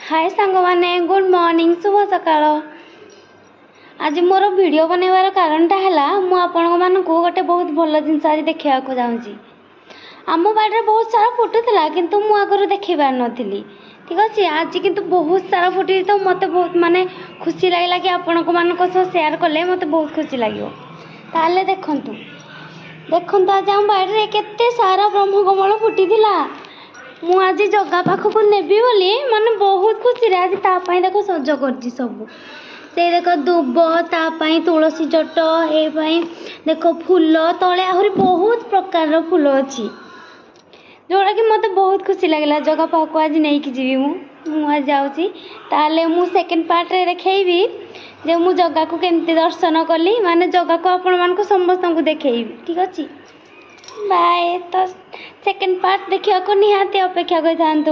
हाय सांग माने good morning शुभ सकाळ। आज मोर वीडियो बनैबार कारणटा है मु आपण मानक गोटे बहुत भल जिनस आज देखा जाऊँगी। आम बाड़े बहुत सारा फुटुला किंतु मु आगर देख पार नी। ठीक अच्छे आज किंतु बहुत सारा फुटी तो मत बहुत माने खुशी लगे कि आपण मानक सेयार कले मत बहुत खुशी लगे। ताले देखंतु देखंतु आज आम बाड़े केते सारा ब्रह्मकमल फुटी मु आज जगह पाखक नेबी बोली माने बहुत खुशी आज तापाई देखो सज कर सब से देख दुब तापाई तुलसी जट ए देख फूल तले आहरी बहुत प्रकार फूल अच्छी जोड़ा कि मत बहुत खुशी लगला। जगह पाखक आज नहीं कि जीवी आज जाऊँगी ताले मु सेकेंड पार्ट रे देखैबी जे मु जगह को केमती दर्शन कली माने जगह को आपण मान को समस्त को देखैबी। ठीक अच्छे बाय। तो सेकेंड पार्ट देखा को निहाती अपेक्षा कर।